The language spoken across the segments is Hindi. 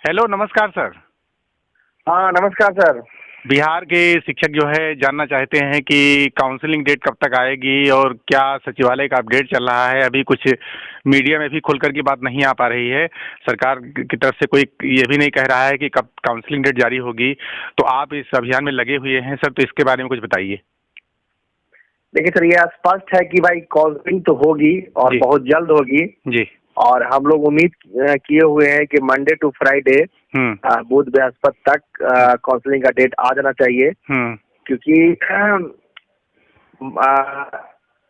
हेलो, नमस्कार सर। हाँ नमस्कार सर। बिहार के शिक्षक जो है जानना चाहते हैं कि काउंसलिंग डेट कब तक आएगी और क्या सचिवालय का अपडेट चल रहा है। अभी कुछ मीडिया में भी खुलकर की बात नहीं आ पा रही है। सरकार की तरफ से कोई ये भी नहीं कह रहा है कि कब काउंसलिंग डेट जारी होगी। तो आप इस अभियान में लगे हुए हैं सर, तो इसके बारे में कुछ बताइए। देखिए सर, ये स्पष्ट है कि भाई काउंसलिंग तो होगी और बहुत जल्द होगी। जी। और हम लोग उम्मीद किए हुए हैं कि मंडे टू फ्राइडे बुध बृहस्पति तक काउंसलिंग का डेट आ जाना चाहिए। क्योंकि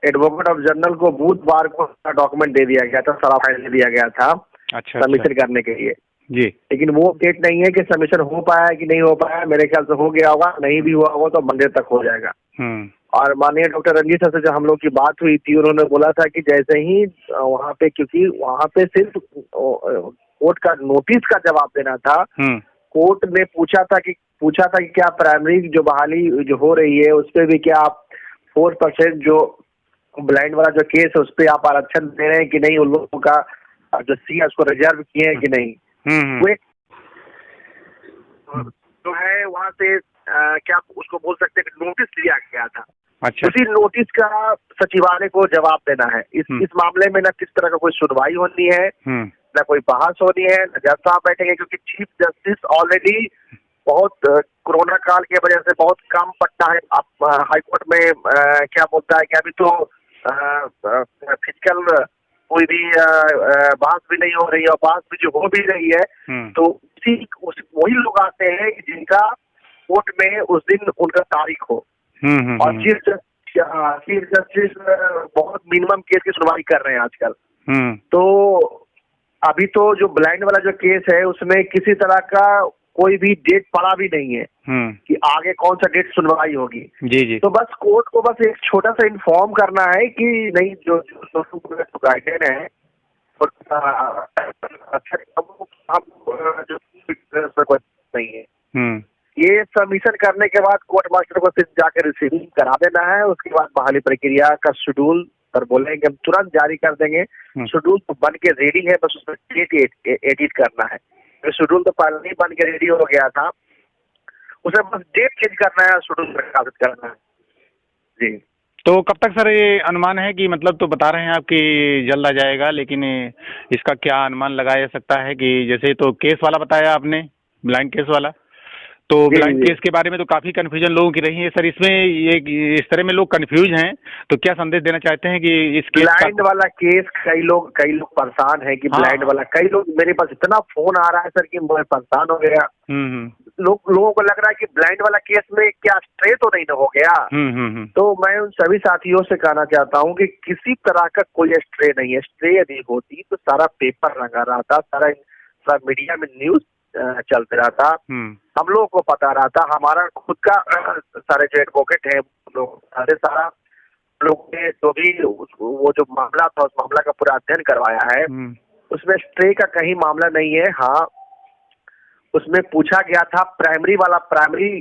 एडवोकेट ऑफ जनरल को बुधवार को डॉक्यूमेंट दे दिया गया था, सारा फाइल दे दिया गया था सबमिशन करने के लिए। जी। लेकिन वो डेट नहीं है कि सबमिशन हो पाया कि नहीं हो पाया। मेरे ख्याल से हो गया होगा, नहीं भी हुआ होगा तो मंडे तक हो जाएगा। और माननीय डॉक्टर रंजीत सर से जो हम लोग की बात हुई थी, उन्होंने बोला था कि जैसे ही वहाँ पे, क्योंकि वहाँ पे सिर्फ कोर्ट का नोटिस का जवाब देना था। कोर्ट ने पूछा था कि क्या प्राइमरी जो बहाली जो हो रही है उस पर भी क्या आप 4% जो ब्लाइंड वाला जो केस है उस पर आप आरक्षण दे रहे हैं कि नहीं, उन लोगों का जो सी है उसको रिजर्व किए हैं कि नहीं। वो जो है वहाँ से क्या उसको बोल सकते हैं कि नोटिस दिया गया था। अच्छा। उसी नोटिस का सचिवालय को जवाब देना है। इस मामले में न किस तरह का कोई सुनवाई होनी है, न कोई बहस होनी है, न जज साहब बैठेंगे। क्योंकि चीफ जस्टिस ऑलरेडी बहुत कोरोना काल की वजह से बहुत कम पट्टा है। अब हाईकोर्ट में क्या बोलता है कि अभी तो फिजिकल कोई भी बहस भी नहीं हो रही है, और बहस भी जो हो भी रही है तो वही लोग आते हैं जिनका कोर्ट में उस दिन उनका तारीख हो। और चीफ जस्टिस बहुत मिनिमम केस की सुनवाई कर रहे हैं आजकल। तो अभी तो जो ब्लाइंड वाला जो केस है उसमें किसी तरह का कोई भी डेट पड़ा भी नहीं है कि आगे कौन सा डेट सुनवाई होगी। जी। तो बस कोर्ट को बस एक छोटा सा इन्फॉर्म करना है कि नहीं, जो गाइडेंस है नहीं है। ये सबमिशन करने के बाद कोर्ट मास्टर को सिर्फ जाकर रिसीविंग करा देना है। उसके बाद बहाली प्रक्रिया का शेड्यूल पर बोलेंगे, हम तुरंत जारी कर देंगे। शेड्यूल तो बन के रेडी है, बस उसमें डेट एडिट करना है। तो शेड्यूल तो पहले ही बन के रेडी हो गया था, उसे बस डेट चेंज करना है, शेड्यूल प्रकाशित करना है। जी। तो कब तक सर ये अनुमान है कि, मतलब तो बता रहे हैं आप कि जल्द आ जाएगा, लेकिन इसका क्या अनुमान लगाया जा सकता है कि जैसे तो केस वाला बताया आपने, ब्लाइंड केस वाला, तो ब्लाइंड केस के बारे में तो काफी कंफ्यूजन लोगों की रही है सर। इसमें ये इस तरह में लोग कंफ्यूज हैं, तो क्या संदेश देना चाहते हैं कि इस केस ब्लाइंड वाला केस कई लोग परेशान है कि ब्लाइंड वाला, कई लोग मेरे पास इतना फोन आ रहा है सर कि मैं परेशान हो गया। लोगों को लग रहा है कि ब्लाइंड वाला केस में क्या स्ट्रे तो नहीं हो गया। तो मैं उन सभी साथियों से कहना चाहता हूँ कि किसी तरह का कोई स्ट्रे नहीं है। स्ट्रे यदि होती तो सारा पेपर रंगा रहा था, सारा मीडिया में न्यूज चलते रहा था, हम लोगों को पता रहा था। हमारा खुद का सारे जो एडवोकेट है लोग सारा लोग ने जो भी वो जो मामला था उस मामला का पूरा अध्ययन करवाया है। उसमें स्टे का कहीं मामला नहीं है। हाँ, उसमें पूछा गया था प्राइमरी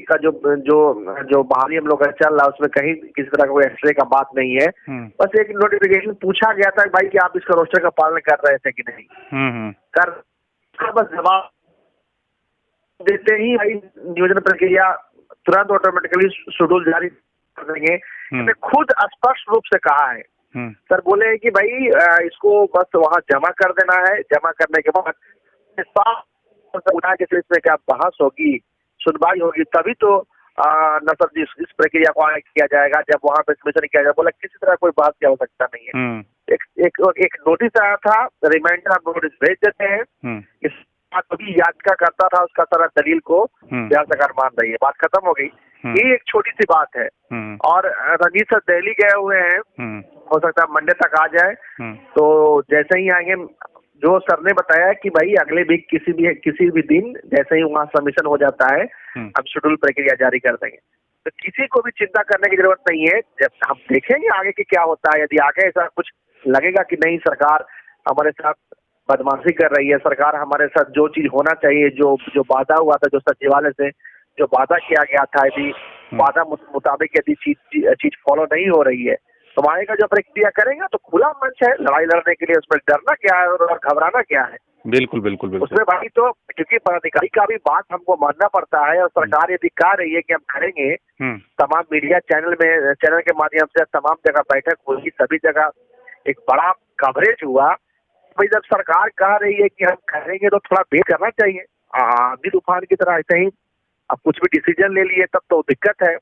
का जो बहाली हम लोग का चल रहा है उसमें कहीं किसी तरह का कोई स्टे का बात नहीं है। बस एक नोटिफिकेशन पूछा गया था भाई कि आप इसका रोस्टर का पालन कर रहे थे कि नहीं कर, बस जवाब देते ही भाई नियोजन प्रक्रिया तुरंत ऑटोमेटिकली शेड्यूल जारी कर देंगे। खुद स्पष्ट रूप से कहा है सर, बोले कि भाई इसको बस वहाँ जमा कर देना है। जमा करने के बाद इसमें क्या बहस होगी, सुनवाई होगी, तभी तो न सर जी इस प्रक्रिया को आगे किया जाएगा जब वहाँ पे सबमिशन किया जाएगा। बोला किसी तरह कोई बात की आवश्यकता नहीं है। एक नोटिस आया था, रिमाइंडर आप नोटिस भेज देते हैं। इस अभी याचिका करता था उसका सारा दलील को बिहार सरकार मान रही है, बात खत्म हो गई। ये एक छोटी सी बात है। और रंजीत सर दिल्ली गए हुए हैं, हो सकता है मंडे तक आ जाए। तो जैसे ही आएंगे, जो सर ने बताया कि भाई अगले वीक किसी भी दिन जैसे ही वहाँ सबमिशन हो जाता है हम शेड्यूल प्रक्रिया जारी कर देंगे। तो किसी को भी चिंता करने की जरूरत नहीं है। जब हम देखेंगे आगे की क्या होता है, यदि आगे ऐसा कुछ लगेगा कि नहीं सरकार हमारे साथ बदमाशी कर रही है, सरकार हमारे साथ जो चीज होना चाहिए, जो वादा हुआ था, जो सचिवालय से जो वादा किया गया था, यदि वादा मुताबिक यदि चीज फॉलो नहीं हो रही है तो आगे का जो प्रक्रिया करेंगे तो खुला मंच है लड़ाई लड़ने के लिए। उसमें डरना क्या है और घबराना क्या है। बिल्कुल बिल्कुल बिल्कुल। उसमें भाई तो क्योंकि पदाधिकारी का भी बात हमको मानना पड़ता है, और सरकार यदि कह रही है कि हम करेंगे, तमाम मीडिया चैनल के माध्यम से तमाम जगह बैठक हुई, सभी जगह एक बड़ा कवरेज हुआ। भाई जब सरकार कह रही है कि हम करेंगे तो थोड़ा वेट करना चाहिए। आंधी तूफान की तरह ऐसे ही अब कुछ भी डिसीजन ले लिए तब तो दिक्कत है।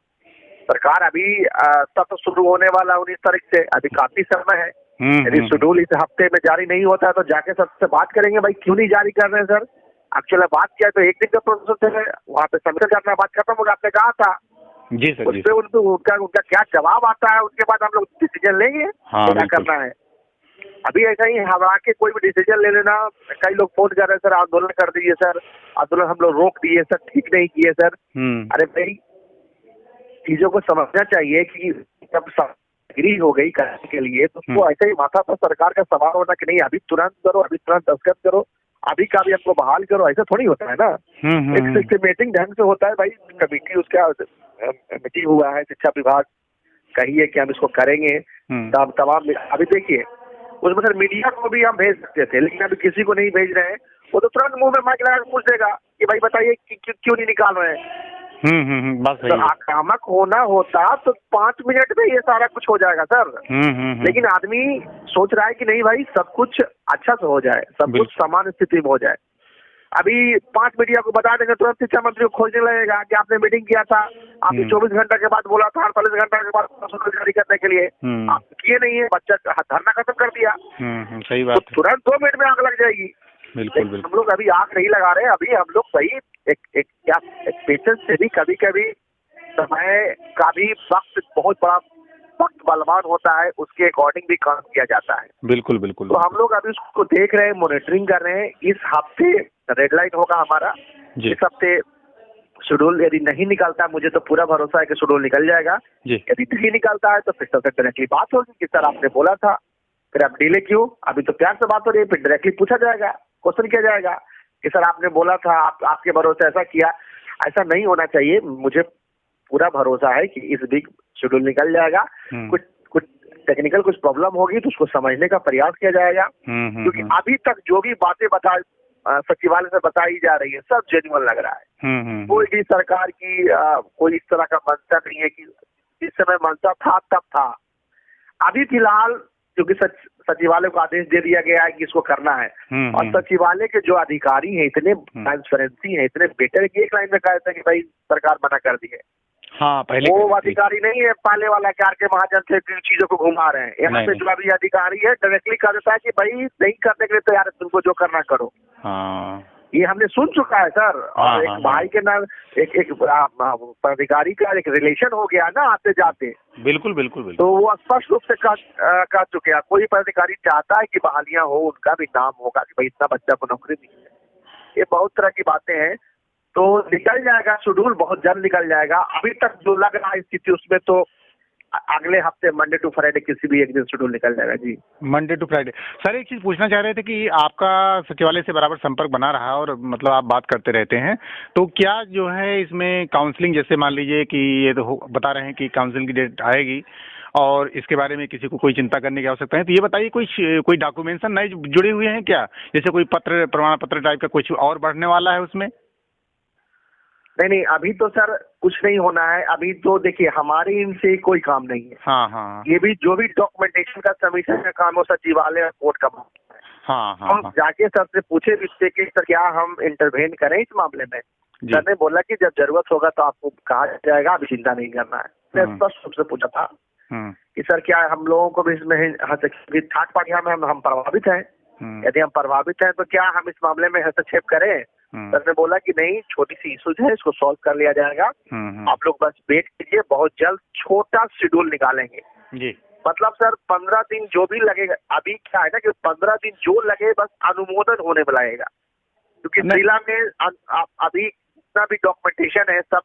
सरकार अभी सत्र शुरू होने वाला 19 तारीख से, अभी काफी समय है। यदि शेड्यूल इस हफ्ते में जारी नहीं होता है तो जाके सबसे बात करेंगे, भाई क्यों नहीं जारी कर रहे हैं सर। एक्चुअली बात किया तो एक दिन का प्रोसेस है, वहाँ पे सबमिट करना, बात खत्म होगा, आपने कहा था जी सर। उस पर उनका क्या जवाब आता है, उसके बाद हम लोग डिसीजन लेंगे क्या करना है। अभी ऐसा ही हवा के कोई भी डिसीजन ले लेना। कई लोग फोन कर रहे हैं, सर आंदोलन कर दीजिए सर, आंदोलन हम लोग रोक दिए सर, ठीक नहीं किए सर। अरे भाई चीजों को समझना चाहिए कि जब सामग्री हो गई करने के लिए तो उसको ऐसे ही माथा पर सरकार का सवाल होना कि नहीं अभी तुरंत करो, अभी तुरंत दस्तखत करो, अभी का भी हमको बहाल करो, ऐसा थोड़ी होता है ना। एक सिस्टमेटिक ढंग से होता है भाई। कमेटी उसका मीटिंग हुआ है, शिक्षा विभाग कही है कि हम इसको करेंगे, तब तमाम अभी देखिए उसमें सर मीडिया को भी हम भेज सकते थे, लेकिन अभी किसी को नहीं भेज रहे हैं। वो तो तुरंत मुंह में माइक लगा कर पूछ देगा कि भाई बताइए क्यों नहीं निकाल रहे हैं। बस तो आक्रामक होना होता तो 5 मिनट में ये सारा कुछ हो जाएगा सर। लेकिन आदमी सोच रहा है कि नहीं भाई सब कुछ अच्छा से हो जाए, सब कुछ सामान्य स्थिति में हो जाए। अभी 5 मीडिया को बता देंगे, तुरंत शिक्षा मंत्री को खोजने लगेगा कि आपने मीटिंग किया था, आपने 24 घंटे के बाद बोला था, 48 घंटे के बाद शेड्यूल जारी करने के लिए, आप किए नहीं है, बच्चा धरना खत्म कर दिया। सही बात। तो तुरंत 2 मिनट में आग लग जाएगी। बिल्कुल। हम लोग अभी आग नहीं लगा रहे, अभी हम लोग सही एक पेशेंस से भी कभी कभी समय का भी बहुत बड़ा वक्त बलवान होता है, उसके अकॉर्डिंग भी काम किया जाता है। बिल्कुल बिल्कुल। तो हम लोग अभी उसको देख रहे हैं, मॉनिटरिंग कर रहे हैं। इस हफ्ते रेड लाइन होगा हमारा, इस हफ्ते शेड्यूल यदि नहीं निकलता, मुझे तो पूरा भरोसा है कि शेड्यूल निकल जाएगा। यदि नहीं निकलता है तो फिर सबसे डायरेक्टली बात होगी कि सर आपने बोला था, फिर आप डिले क्यों। अभी तो प्यार से बात हो रही है, फिर डायरेक्टली पूछा जाएगा, क्वेश्चन किया जाएगा कि सर आपने बोला था, आपके भरोसे ऐसा किया। ऐसा नहीं होना चाहिए। मुझे पूरा भरोसा है कि इस वीक शेड्यूल निकल जाएगा। कुछ टेक्निकल कुछ प्रॉब्लम होगी तो उसको समझने का प्रयास किया जाएगा। क्योंकि अभी तक जो भी बातें सचिवालय से बताई जा रही है सब जेन्युइन लग रहा है। कोई भी सरकार की कोई इस तरह का मंशा नहीं है कि जिस समय मंशा था तब था। अभी फिलहाल क्योंकि सचिवालय को आदेश दे दिया गया है कि इसको करना है, और सचिवालय के जो अधिकारी हैं इतने ट्रांसपेरेंसी है, इतने बेटर की एक लाइन में कहा था कि भाई सरकार मना कर दी है। हाँ, पहले वो अधिकारी नहीं है पहले वाला कि आर के महाजन से चीजों को घुमा रहे हैं। यहाँ पे जो अभी अधिकारी है डायरेक्टली कह देता है कि भाई नहीं करने के लिए तैयार है, तुमको जो करना करो। ये हमने सुन चुका है सर। और एक भाई के नाम एक पदाधिकारी का एक रिलेशन हो गया ना आते जाते। बिल्कुल बिल्कुल बिल्कुल। तो वो स्पष्ट रूप से कह चुके हैं, कोई पदाधिकारी चाहता है कि बहालियां हो, उनका भी नाम होगा कि भाई इतना बच्चा को नौकरी दी है। ये बहुत तरह की बातें हैं। तो निकल जाएगा शेड्यूल, बहुत जल्द निकल जाएगा। अभी तक जो लग रहा है स्थिति उसमें तो अगले हफ्ते मंडे टू फ्राइडे किसी भी एक दिन शेड्यूल निकल जाएगा जी। Monday to Friday. सर एक चीज पूछना चाह रहे थे कि आपका सचिवालय से बराबर संपर्क बना रहा और मतलब आप बात करते रहते हैं, तो क्या जो है इसमें काउंसलिंग, जैसे मान लीजिए कि ये तो बता रहे हैं कि काउंसलिंग की डेट आएगी और इसके बारे में किसी को कोई चिंता करने की आवश्यकता है, तो ये बताइए कोई डॉक्यूमेंटेशन नए जुड़े हुए हैं क्या, जैसे कोई पत्र, प्रमाण पत्र टाइप का कुछ और बढ़ने वाला है उसमें? नहीं, अभी तो सर कुछ नहीं होना है। अभी तो देखिए हमारे इनसे कोई काम नहीं है। हाँ। ये भी जो भी डॉक्यूमेंटेशन का सबमिशन का काम हो सचिवालय और कोर्ट का है। हम जाके सर से पूछे भी थे कि सर क्या हम इंटरवेन करें इस मामले में। सर ने बोला कि जब जरूरत होगा तो आपको कहा जाएगा, अभी चिंता नहीं करना है। मैंने स्पष्ट रूप से पूछा था कि सर क्या हम लोगों को भी इसमें थर्ड पार्टी में हम प्रभावित हैं, यदि हम प्रभावित हैं तो क्या हम इस मामले में हस्तक्षेप करें। सर ने बोला कि नहीं, छोटी सी इशूज है, इसको सॉल्व कर लिया जाएगा, आप लोग बस वेट कीजिए, बहुत जल्द छोटा शेड्यूल निकालेंगे जी। मतलब सर 15 दिन जो भी लगेगा, अभी क्या है ना कि 15 दिन जो लगे बस अनुमोदन होने में लगेगा। क्योंकि जिला में अभी जितना भी डॉक्यूमेंटेशन है सब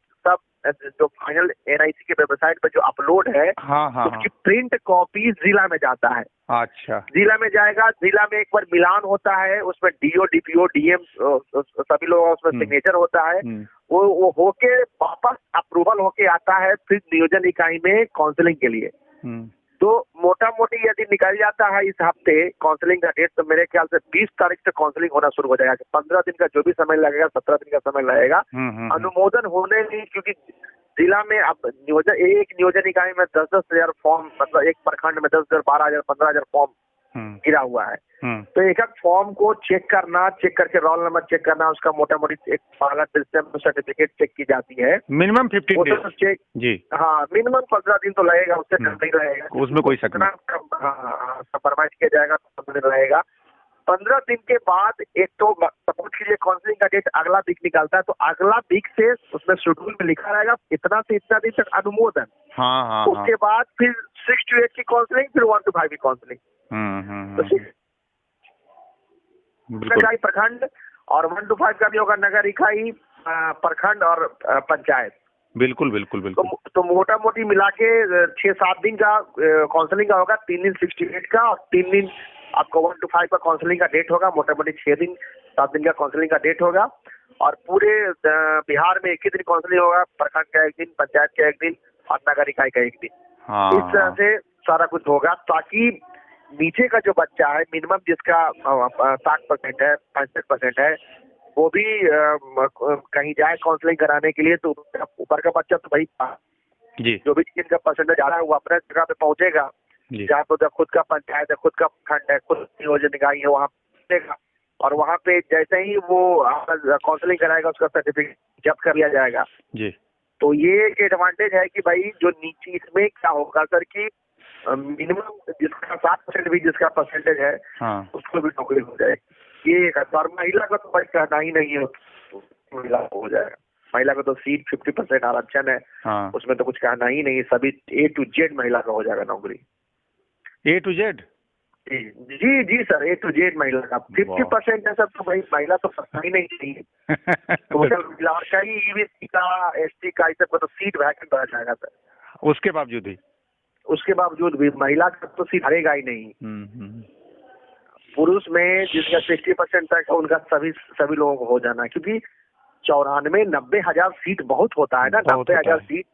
जो फाइनल NIC के वेबसाइट पर जो अपलोड है उसकी प्रिंट कॉपी जिला में जाता है। अच्छा, जिला में जाएगा, जिला में एक बार मिलान होता है, उसमें DO, DPO, DM सभी लोगों उसमें सिग्नेचर होता है। वो होके वापस अप्रूवल होके आता है फिर नियोजन इकाई में काउंसलिंग के लिए। तो मोटा मोटी यदि निकल जाता है इस हफ्ते काउंसलिंग का डेट, तो मेरे ख्याल से 20 तारीख से काउंसलिंग होना शुरू हो जाएगा। 15 दिन का जो भी समय लगेगा, 17 दिन का समय लगेगा अनुमोदन होने में, क्योंकि जिला में अब एक नियोजन इकाई में 10-10 हजार फॉर्म, मतलब एक प्रखंड में 10,000, 12,000, 15,000 फॉर्म गिरा हुआ है। तो एक एक फॉर्म को चेक करके रोल नंबर चेक करना, उसका मोटा मोटी एक सर्टिफिकेट चेक की जाती है। मिनिमम 15 डेज चेक जी। हाँ, मिनिमम 15 दिन तो लगेगा, उससे कम नहीं रहेगा, उसमें कोई शक नहीं। कंप्रोमाइज किया जाएगा तो 15 दिन रहेगा। 15 दिन के बाद एक तो सपोज कीजिए काउंसलिंग का डेट अगला वीक निकलता है, तो अगला वीक से उसमें शेड्यूल में लिखा रहेगा इतना से इतना दिन तक अनुमोदन। उसके बाद फिर 6 to 8 की काउंसलिंग, फिर 1 to 5 की काउंसलिंग। इकाई प्रखंड और 1 to 5 का भी होगा, नगर इकाई, प्रखंड और पंचायत। बिल्कुल बिल्कुल बिल्कुल। तो मोटा मोटी मिला के 6-7 दिन का काउंसलिंग का होगा, 3 दिन 68 का, और 3 दिन आपको 1 to 5 का काउंसलिंग का डेट होगा। मोटा मोटी 6 दिन 7 दिन का काउंसलिंग का डेट होगा, और पूरे बिहार में एक ही दिन काउंसलिंग होगा, प्रखंड का एक दिन, पंचायत का एक दिन और नगर इकाई का एक दिन। इस तरह से सारा कुछ होगा, ताकि नीचे का जो बच्चा है, मिनिमम जिसका 60% है, 65% है, वो भी कहीं जाए काउंसलिंग कराने के लिए, तो ऊपर का बच्चा तो भाई जी, जो भी जिनका परसेंटेज आ रहा है वो अपने जगह पे पहुंचेगा, जहाँ पे खुद का पंचायत है, खुद का खंड है, खुद नियोजन इकाई है, वहाँ पहुंचेगा, और वहाँ पे जैसे ही वो काउंसलिंग कराएगा उसका सर्टिफिकेट जब्त कर लिया जाएगा जी। तो ये एक एडवांटेज है कि भाई जो नीचे इसमें क्या होगा सर कि मिनिमम जिसका 60% भी जिसका परसेंटेज है, उसको भी नौकरी हो जाएगी। ये एक, और महिला का तो भाई कहना ही नहीं है, महिला को हो जाएगा। महिला को तो सीट 50% आरक्षण है, उसमें तो कुछ कहना ही नहीं, सभी A to Z महिला का हो जाएगा नौकरी। A to Z? जी जी सर, A to Z महिला का 50% है सर, तो भाई महिला तो पता ही नहीं चाहिए। टोटल महिला, और कई EBC का, ST का, इस सबका तो सीट वैकेंट रह जाएगा सर। उसके बावजूद भी महिला का तो सीट हरेगा ही नहीं। पुरुष में जिसका 60% तक है, उनका सभी लोगों को हो जाना है, क्योंकि 94-90 हजार सीट बहुत होता है ना। 90 हजार सीट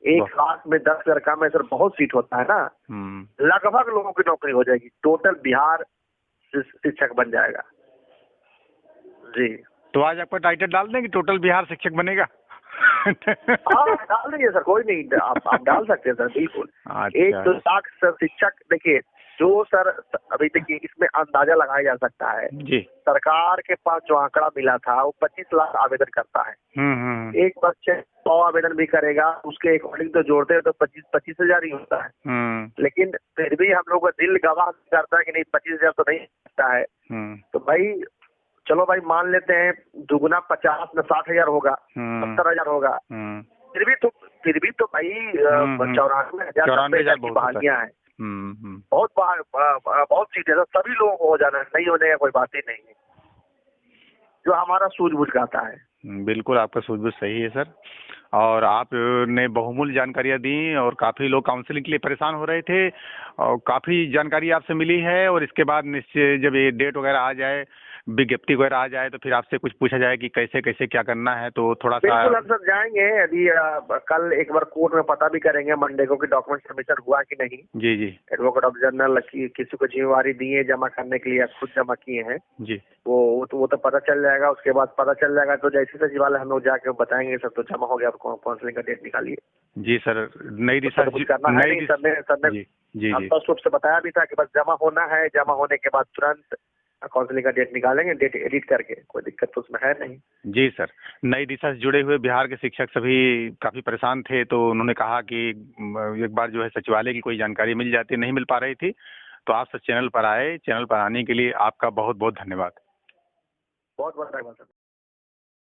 एक लाख में 10,000 का में सर बहुत सीट होता है ना। लगभग लोगों की नौकरी हो जाएगी, टोटल बिहार शिक्षक बन जाएगा जी। तो आज आपका टाइटल डाल दें कि टोटल बिहार शिक्षक बनेगा? हाँ डाल दीजिए सर, कोई नहीं, आप डाल सकते हैं सर, बिल्कुल। 1 लाख सर शिक्षक, देखिए जो सर अभी देखिए इसमें अंदाजा लगाया जा सकता है जी। सरकार के पास जो आंकड़ा मिला था वो 25 लाख आवेदन करता है। एक बच्चे 100 आवेदन भी करेगा, उसके अकॉर्डिंग तो जोड़ते हैं तो 25 हजार ही होता है। लेकिन फिर भी हम लोग का दिल गवाह करता है कि नहीं 25 हजार तो नहीं होता है। तो भाई चलो भाई मान लेते हैं, दुगुना 50 में 60 हजार होगा, 70 हजार होगा, फिर भी तो भाई 94,000 की बहालियां हैं। बहुत सीटें है, सभी लोगों को हो जाना है, नहीं होने का कोई बात ही नहीं है, जो हमारा सूझबूझ गाता है। बिल्कुल आपका सूझबूझ सही है सर, और आपने बहुमूल्य जानकारियां दी, और काफी लोग काउंसलिंग के लिए परेशान हो रहे थे, और काफी जानकारी आपसे मिली है। और इसके बाद निश्चय जब ये डेट वगैरह आ जाए, विज्ञप्ति वगैरह आ जाए, तो फिर आपसे कुछ पूछा जाए कि कैसे कैसे क्या करना है, तो थोड़ा सा बिल्कुल हम सर जाएंगे। अभी कल एक बार कोर्ट में पता भी करेंगे मंडे को कि डॉक्यूमेंट सबमिशन हुआ कि नहीं। जी जी। एडवोकेट ऑफ जनरल किसी को जिम्मेवारी दी है जमा करने के लिए या खुद जमा किए हैं जी, वो तो पता चल जाएगा। उसके बाद पता चल जाएगा तो जैसे सचिवालय हम लोग जाके बताएंगे सर, तो जमा हो गया, काउंसलिंग का डेट निकालिए। जी सर, नई दिशा कुछ करना है नहीं। सर ने स्पष्ट रूप से बताया भी था कि बस जमा होना है, जमा होने के बाद तुरंत काउंसलिंग का डेट निकालेंगे, डेट एडिट करके, कोई दिक्कत तो उसमें है नहीं। जी सर, नई दिशा से जुड़े हुए बिहार के शिक्षक सभी काफी परेशान थे, तो उन्होंने कहा कि एक बार जो है सचिवालय की कोई जानकारी मिल जाती, नहीं मिल पा रही थी, तो आप सर चैनल पर आए। चैनल पर आने के लिए आपका बहुत बहुत धन्यवाद। बहुत बहुत धन्यवाद सर।